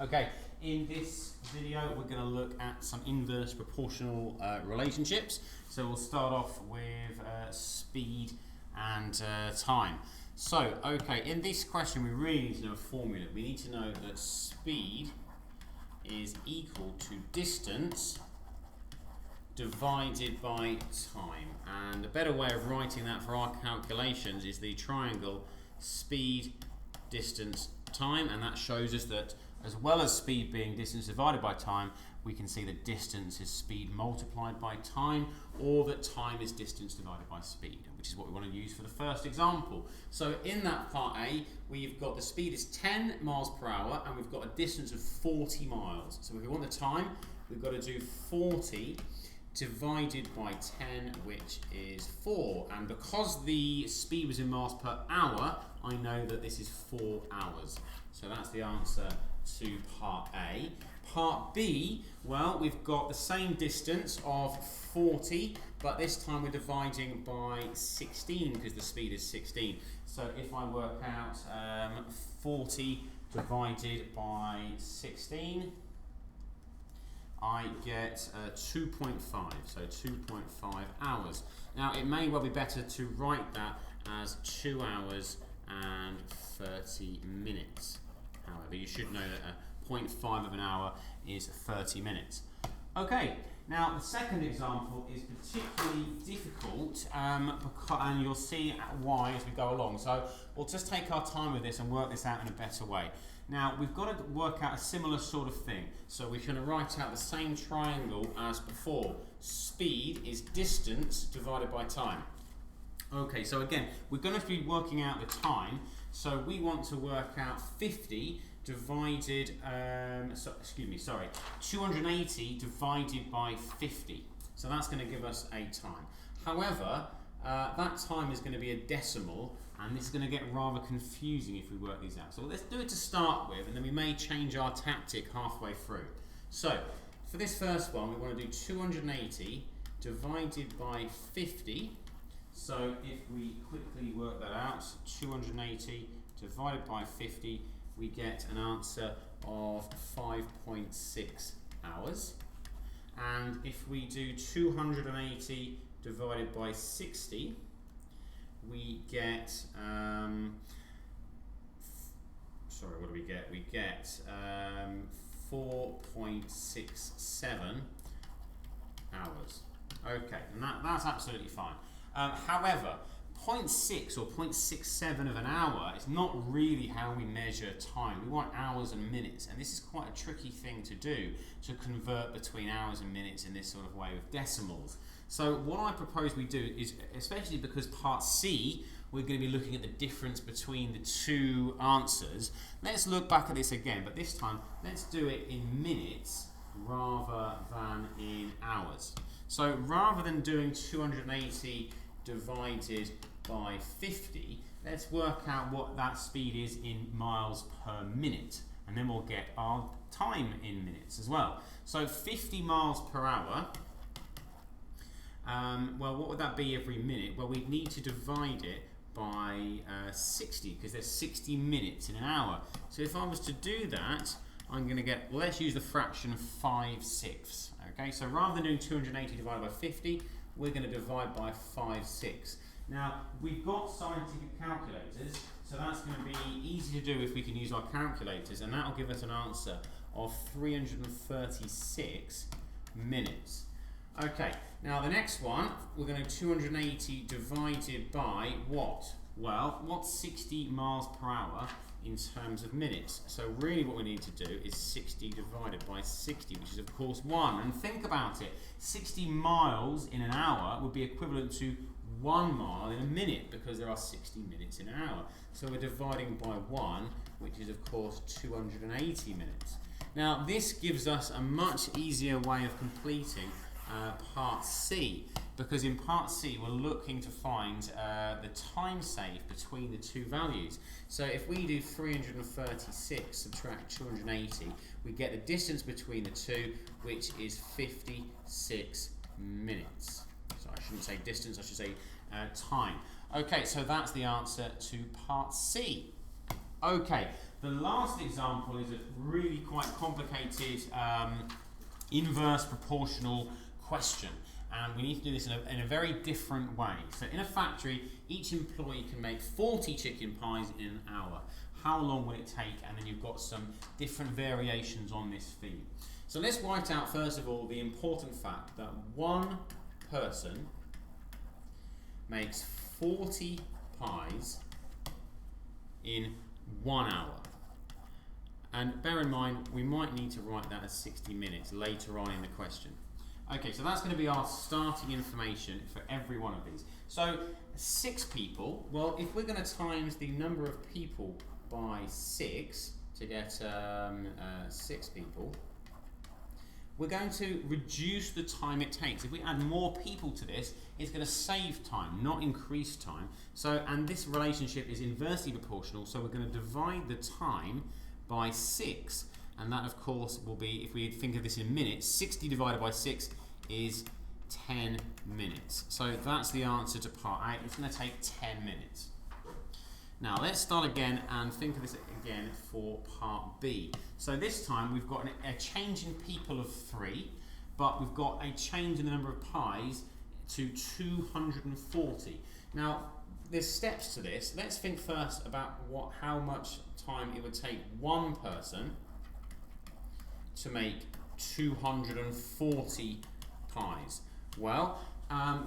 Okay, in this video we're going to look at some inverse proportional relationships. So we'll start off with speed and time. So, okay, in this question we really need to know a formula. We need to know that speed is equal to distance divided by time. And a better way of writing that for our calculations is the triangle speed, distance, time, and that shows us that as well as speed being distance divided by time, we can see that distance is speed multiplied by time, or that time is distance divided by speed, which is what we want to use for the first example. So in that part A, we've got the speed is 10 miles per hour and we've got a distance of 40 miles. So if we want the time, we've got to do 40 divided by 10, which is 4. And because the speed was in miles per hour, I know that this is 4 hours. So that's the answer to part A. Part B, well, we've got the same distance of 40, but this time we're dividing by 16 because the speed is 16. So if I work out 40 divided by 16, I get 2.5, so 2.5 hours. Now, it may well be better to write that as 2 hours and 30 minutes. However, you should know that 0.5 of an hour is 30 minutes. Okay, now the second example is particularly difficult, and you'll see why as we go along. So we'll just take our time with this and work this out in a better way. Now we've got to work out a similar sort of thing. So we're going to write out the same triangle as before. Speed is distance divided by time. Okay, so again, we're going to be working out the time. So we want to work out 50 divided, 280 divided by 50. So that's going to give us a time. However, that time is going to be a decimal, and this is going to get rather confusing if we work these out. So let's do it to start with, and then we may change our tactic halfway through. So for this first one, we want to do 280 divided by 50. So if we quickly work that out, 280 divided by 50, we get an answer of 5.6 hours. And if we do 280 divided by 60, we get, sorry, what do we get? We get 4.67 hours. Okay, and that's absolutely fine. However, 0.6 or 0.67 of an hour is not really how we measure time. We want hours and minutes, and this is quite a tricky thing to do, to convert between hours and minutes in this sort of way with decimals. So what I propose we do is, especially because part C, we're going to be looking at the difference between the two answers, let's look back at this again, but this time let's do it in minutes rather than in hours. So rather than doing 280 divided by 50, let's work out what that speed is in miles per minute, and then we'll get our time in minutes as well. So 50 miles per hour, well, what would that be every minute? Well, we'd need to divide it by 60, because there's 60 minutes in an hour. So if I was to do that, I'm going to get, well, let's use the fraction 5/6. Okay, so rather than doing 280 divided by 50, we're going to divide by 5/6. Now, we've got scientific calculators, so that's going to be easy to do if we can use our calculators, and that'll give us an answer of 336 minutes. Okay, now the next one, we're going to 280 divided by what? Well, what's 60 miles per hour in terms of minutes? So really what we need to do is 60 divided by 60, which is of course 1. And think about it, 60 miles in an hour would be equivalent to 1 mile in a minute, because there are 60 minutes in an hour. So we're dividing by 1, which is of course 280 minutes. Now this gives us a much easier way of completing part C, because in part C we're looking to find the time saved between the two values. So if we do 336 subtract 280, we get the distance between the two, which is 56 minutes. So I shouldn't say distance, I should say time. Okay, so that's the answer to part C. Okay, the last example is a really quite complicated inverse proportional question. And we need to do this in a very different way. So in a factory, each employee can make 40 chicken pies in an hour. How long will it take? And then you've got some different variations on this theme. So let's write out first of all the important fact that one person makes 40 pies in 1 hour. And bear in mind, we might need to write that as 60 minutes later on in the question. Okay, so that's going to be our starting information for every one of these. So 6 people, well, if we're going to times the number of people by 6 to get 6 people, we're going to reduce the time it takes. If we add more people to this, it's going to save time, not increase time. So, and this relationship is inversely proportional, so we're going to divide the time by 6. And that, of course, will be, if we think of this in minutes, 60 divided by 6 is 10 minutes. So that's the answer to part A. It's going to take 10 minutes. Now, let's start again and think of this again for part B. So this time, we've got a change in people of 3, but we've got a change in the number of pies to 240. Now, there's steps to this. Let's think first about how much time it would take one person to make 240 pies. Well,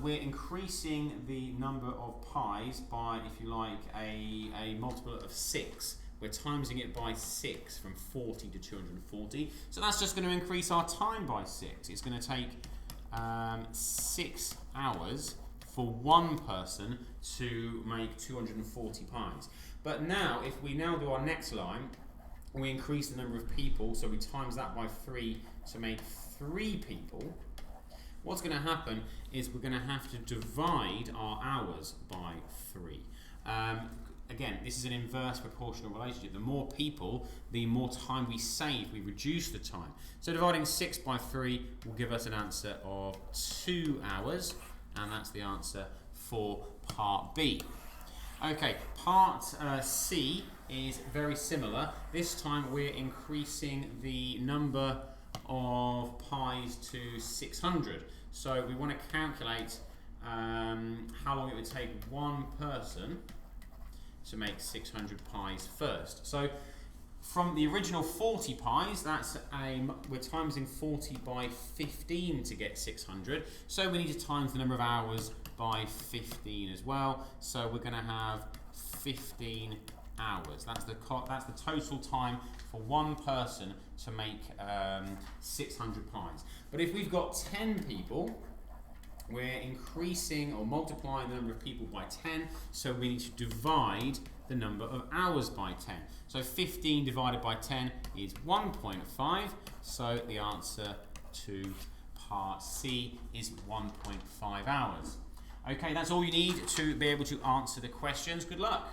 we're increasing the number of pies by, if you like, a multiple of 6. We're timesing it by 6 from 40 to 240. So that's just going to increase our time by 6. It's going to take 6 hours for one person to make 240 pies. But now, if we now do our next line, we increase the number of people, so we times that by 3 to make 3 people. What's going to happen is we're going to have to divide our hours by 3. Again, this is an inverse proportional relationship. The more people, the more time we save. We reduce the time. So dividing 6 by 3 will give us an answer of 2 hours, and that's the answer for part B. Okay, part C is very similar. This time we're increasing the number of pies to 600. So we want to calculate how long it would take one person to make 600 pies first. So from the original 40 pies, we're timesing 40 by 15 to get 600. So we need to times the number of hours by 15 as well. So we're going to have 15 hours. That's the total time for one person to make 600 pies. But if we've got 10 people, we're increasing or multiplying the number of people by 10, so we need to divide the number of hours by 10. So 15 divided by 10 is 1.5, so the answer to part C is 1.5 hours. Okay, that's all you need to be able to answer the questions. Good luck.